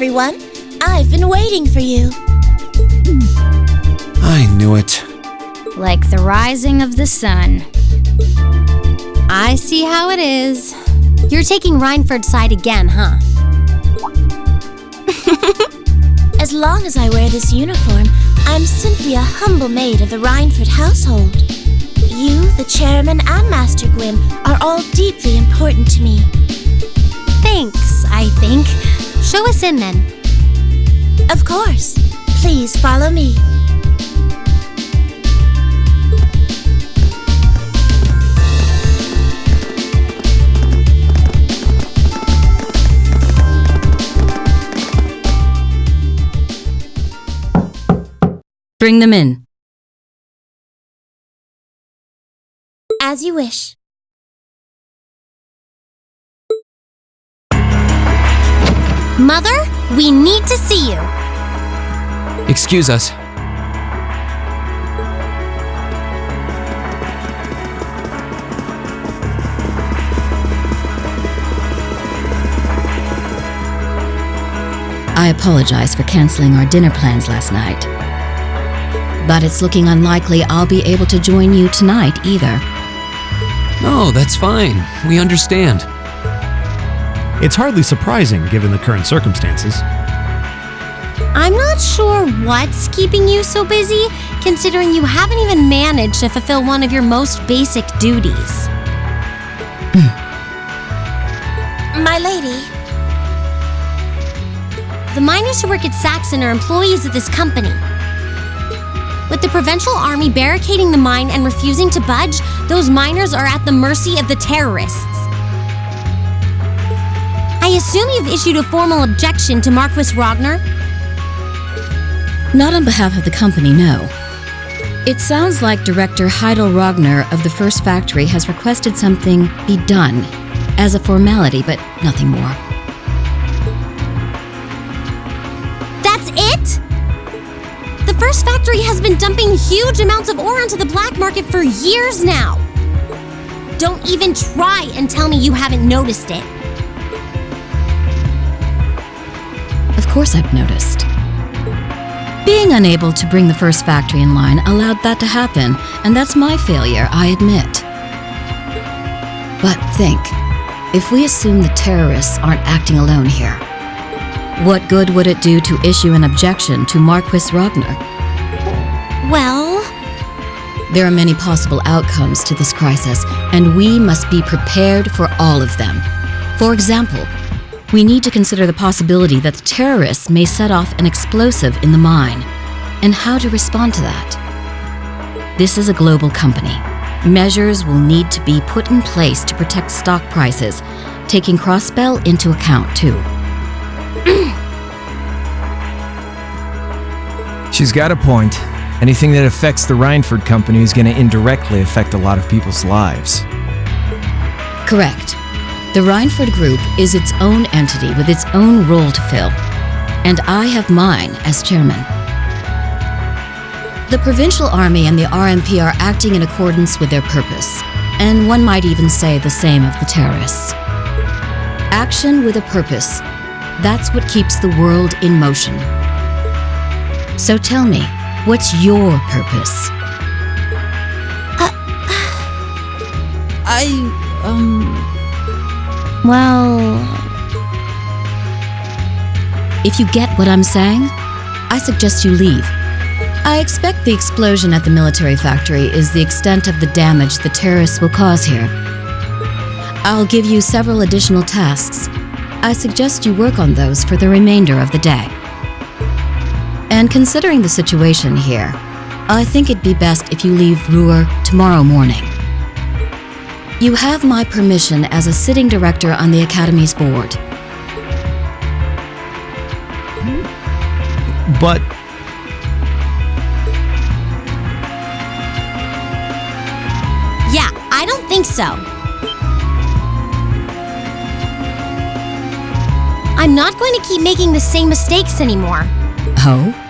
everyone. I've been waiting for you. I knew it. Like the rising of the sun. I see how it is. You're taking Rhineford's side again, huh? As long as I wear this uniform, I'm simply a humble maid of the Rhineford household. You, the chairman, and Master Gwyn are all deeply important to me. Thanks, I think. Show us in, then. Of course. Please follow me. Bring them in. As you wish. Mother, we need to see you. Excuse us. I apologize for canceling our dinner plans last night. But it's looking unlikely I'll be able to join you tonight either. No, that's fine. We understand. It's hardly surprising given the current circumstances. I'm not sure what's keeping you so busy, considering you haven't even managed to fulfill one of your most basic duties. My lady. The miners who work at Saxon are employees of this company. With the Provincial Army barricading the mine and refusing to budge, those miners are at the mercy of the terrorists. I assume you've issued a formal objection to Marquis Ragnar? Not on behalf of the company, no. It sounds like Director Heidel Ragnar of the First Factory has requested something be done as a formality, but nothing more. That's it? The First Factory has been dumping huge amounts of ore onto the black market for years now. Don't even try and tell me you haven't noticed it. Of course I've noticed. Being unable to bring the First Factory in line allowed that to happen, and that's my failure, I admit. But think, if we assume the terrorists aren't acting alone here, what good would it do to issue an objection to Marquis Ragnar? Well, there are many possible outcomes to this crisis, and we must be prepared for all of them. For example, we need to consider the possibility that the terrorists may set off an explosive in the mine, and how to respond to that. This is a global company. Measures will need to be put in place to protect stock prices, taking Crossbell into account too. She's got a point. Anything that affects the Rhineford company is going to indirectly affect a lot of people's lives. Correct. The Rhineford Group is its own entity with its own role to fill, and I have mine as chairman. The Provincial Army and the RMP are acting in accordance with their purpose, and one might even say the same of the terrorists. Action with a purpose, that's what keeps the world in motion. So tell me, what's your purpose? well... If you get what I'm saying, I suggest you leave. I expect the explosion at the military factory is the extent of the damage the terrorists will cause here. I'll give you several additional tasks. I suggest you work on those for the remainder of the day. And considering the situation here, I think it'd be best if you leave Ruhr tomorrow morning. You have my permission as a sitting director on the Academy's board. But Yeah, I don't think so. I'm not going to keep making the same mistakes anymore. Oh?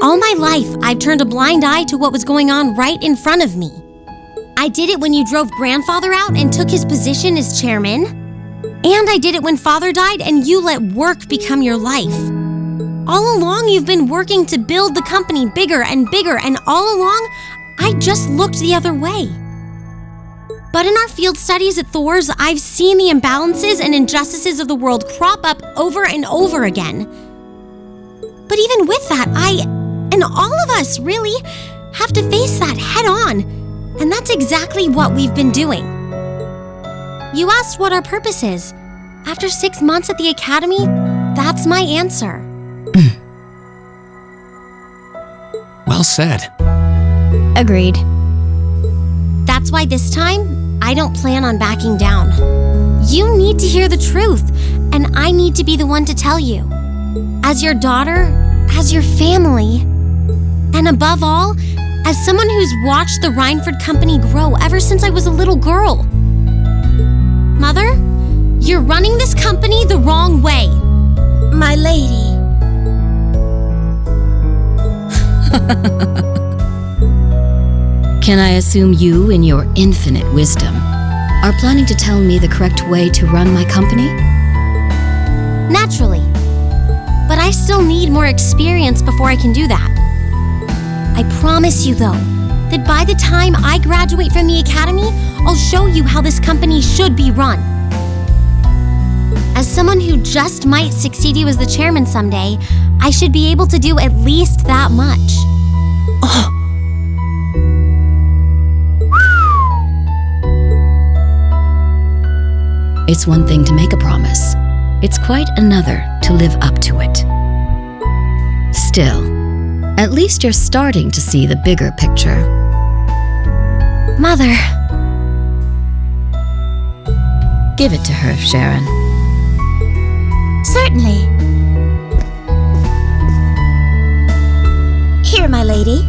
All my life, I've turned a blind eye to what was going on right in front of me. I did it when you drove Grandfather out and took his position as chairman. And I did it when Father died, and you let work become your life. All along, you've been working to build the company bigger and bigger, and all along, I just looked the other way. But in our field studies at Thor's, I've seen the imbalances and injustices of the world crop up over and over again. But even with that, I, and all of us really, have to face that head on. And that's exactly what we've been doing. You asked what our purpose is. After 6 months at the academy, that's my answer. Well said. Agreed. That's why this time, I don't plan on backing down. You need to hear the truth, and I need to be the one to tell you. As your daughter, as your family, and above all, as someone who's watched the Rhineford Company grow ever since I was a little girl. Mother, you're running this company the wrong way. My lady. Can I assume you, in your infinite wisdom, are planning to tell me the correct way to run my company? Naturally. But I still need more experience before I can do that. I promise you, though, that by the time I graduate from the academy, I'll show you how this company should be run. As someone who just might succeed you as the chairman someday, I should be able to do at least that much. It's one thing to make a promise. It's quite another to live up to it. Still, at least you're starting to see the bigger picture. Mother. Give it to her, Sharon. Certainly. Here, my lady.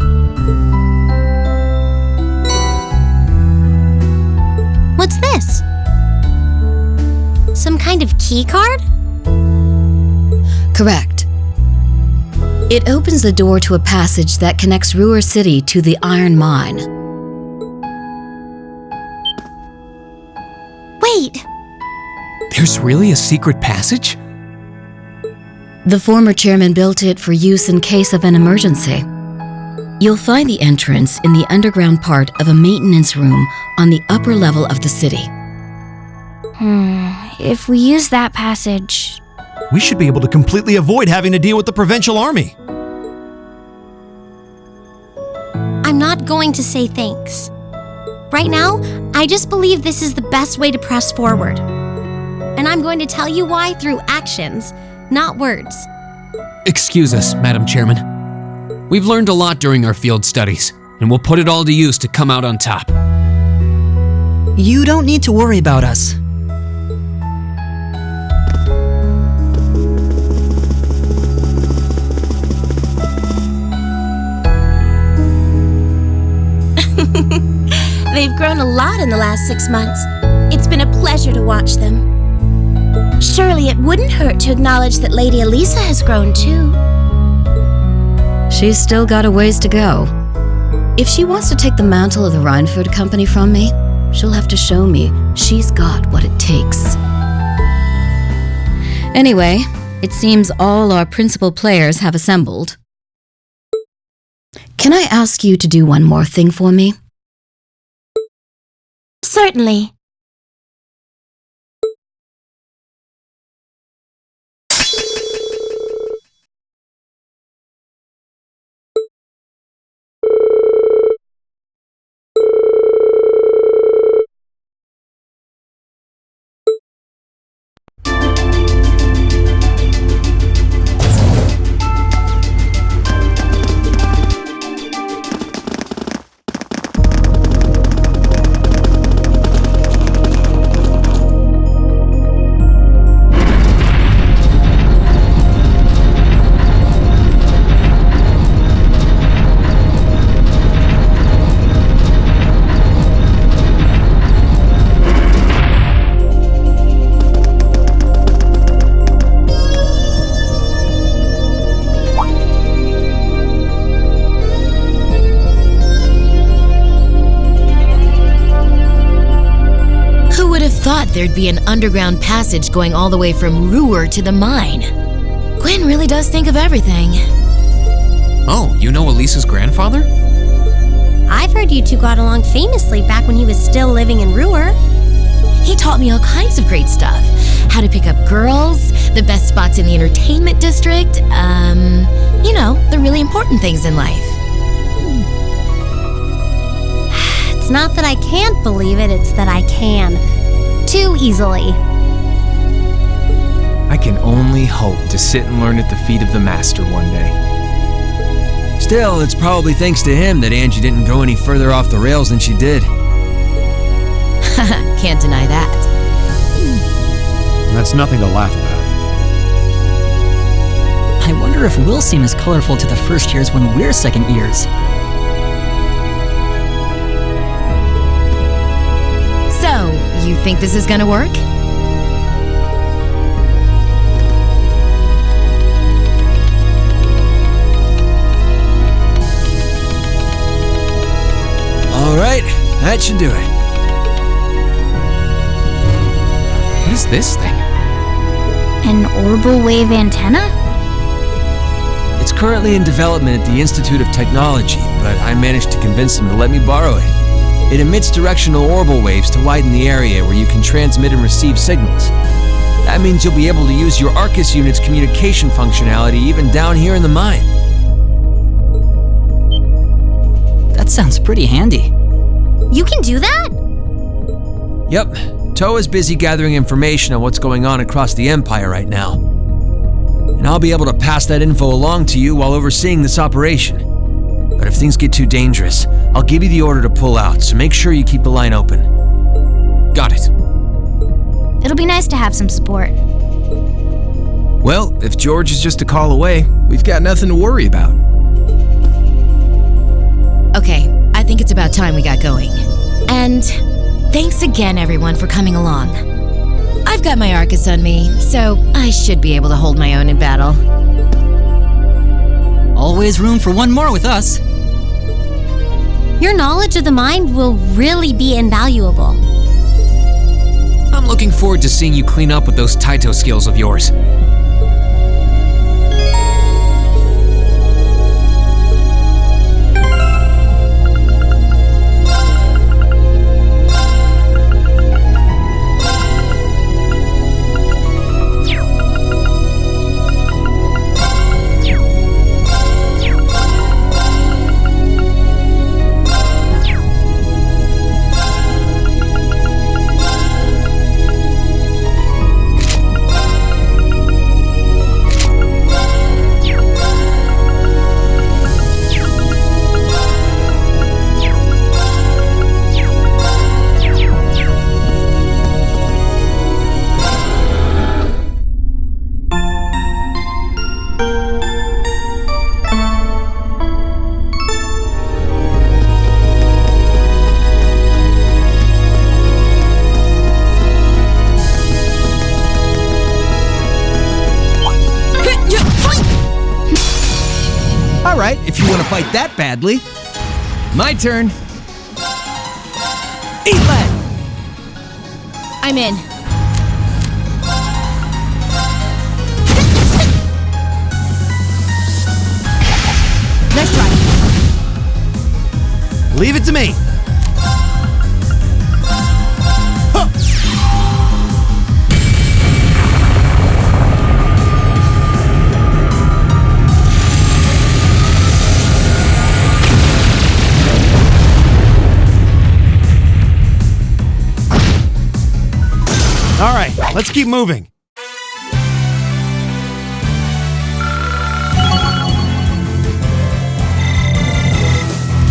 What's this? Some kind of key card? Correct. It opens the door to a passage that connects Ruhr City to the iron mine. Wait! There's really a secret passage? The former chairman built it for use in case of an emergency. You'll find the entrance in the underground part of a maintenance room on the upper level of the city. If we use that passage... We should be able to completely avoid having to deal with the Provincial Army. I'm not going to say thanks. Right now, I just believe this is the best way to press forward. And I'm going to tell you why through actions, not words. Excuse us, Madam Chairman. We've learned a lot during our field studies, and we'll put it all to use to come out on top. You don't need to worry about us. They've grown a lot in the last 6 months. It's been a pleasure to watch them. Surely it wouldn't hurt to acknowledge that Lady Alisa has grown too. She's still got a ways to go. If she wants to take the mantle of the Rhineford Company from me, she'll have to show me she's got what it takes. Anyway, it seems all our principal players have assembled. Can I ask you to do one more thing for me? Certainly. there'd be an underground passage going all the way from Ruhr to the mine. Gwen really does think of everything. Oh, you know Alisa's grandfather? I've heard you two got along famously back when he was still living in Ruhr. He taught me all kinds of great stuff. How to pick up girls, the best spots in the entertainment district, you know, the really important things in life. It's not that I can't believe it, it's that I can. Too easily. I can only hope to sit and learn at the feet of the master one day. Still, it's probably thanks to him that Angie didn't go any further off the rails than she did. Can't deny that. That's nothing to laugh about. I wonder if we'll seem as colorful to the first years when we're second years. So, you think this is gonna work? All right, that should do it. What is this thing? An orbital wave antenna? It's currently in development at the Institute of Technology, but I managed to convince them to let me borrow it. It emits directional orbital waves to widen the area where you can transmit and receive signals. That means you'll be able to use your Arcus unit's communication functionality even down here in the mine. That sounds pretty handy. You can do that? Yep, Toa's busy gathering information on what's going on across the Empire right now. And I'll be able to pass that info along to you while overseeing this operation. But if things get too dangerous, I'll give you the order to pull out, so make sure you keep the line open. Got it. It'll be nice to have some support. Well, if George is just a call away, we've got nothing to worry about. Okay, I think it's about time we got going. And thanks again, everyone, for coming along. I've got my Arcus on me, so I should be able to hold my own in battle. Always room for one more with us. Your knowledge of the mind will really be invaluable. I'm looking forward to seeing you clean up with those Taito skills of yours. Alright, if you want to fight that badly. My turn. Eat lead! I'm in. Nice try. Leave it to me. Huh. All right, let's keep moving.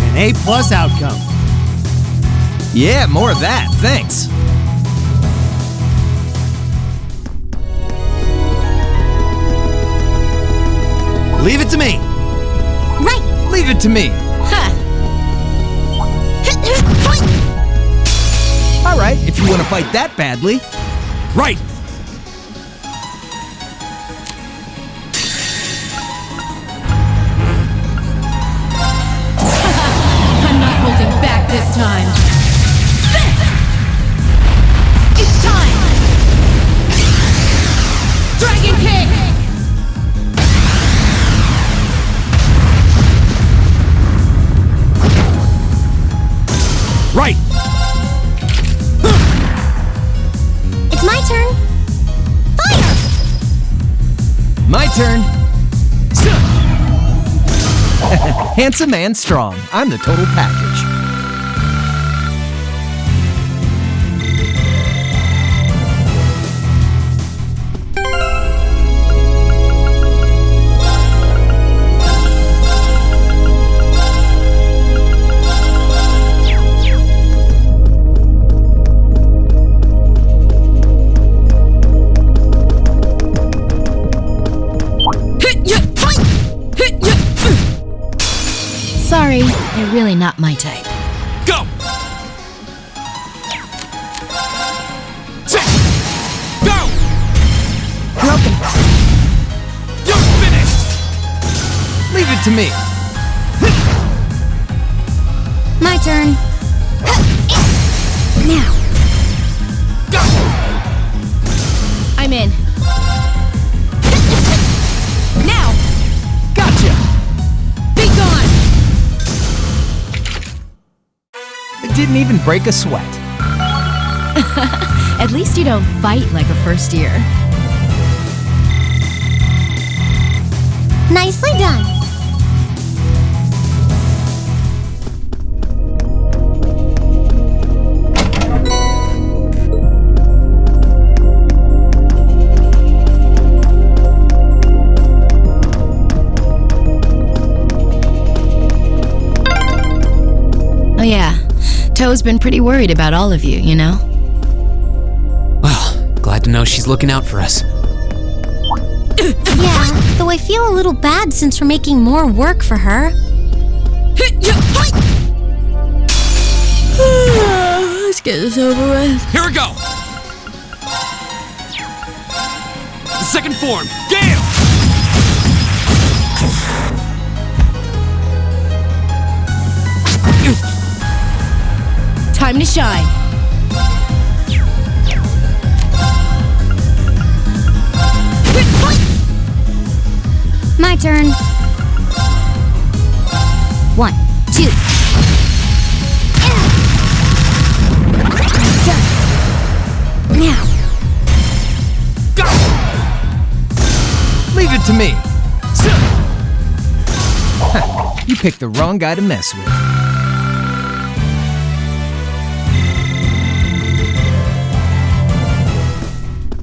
An A+ outcome. Yeah, more of that, thanks. Leave it to me. Right! Leave it to me. Alright, if you want to fight that badly. Right. I'm not holding back this time. It's time! turn. Handsome and strong. I'm the total package. Sorry, you're really not my type. Go! Go! Broken. You're finished! Leave it to me. My turn. Now. Go! I'm in. Now! Gotcha. Be gone! It didn't even break a sweat. At least you don't fight like a first year. Nicely done. Oh yeah, Toe's been pretty worried about all of you, you know? Well, glad to know she's looking out for us. Yeah, though I feel a little bad since we're making more work for her. Let's get this over with. Here we go! Second form, Gale! Time to shine. My turn. 1, 2. Done. Now. Go! Leave it to me. You picked the wrong guy to mess with.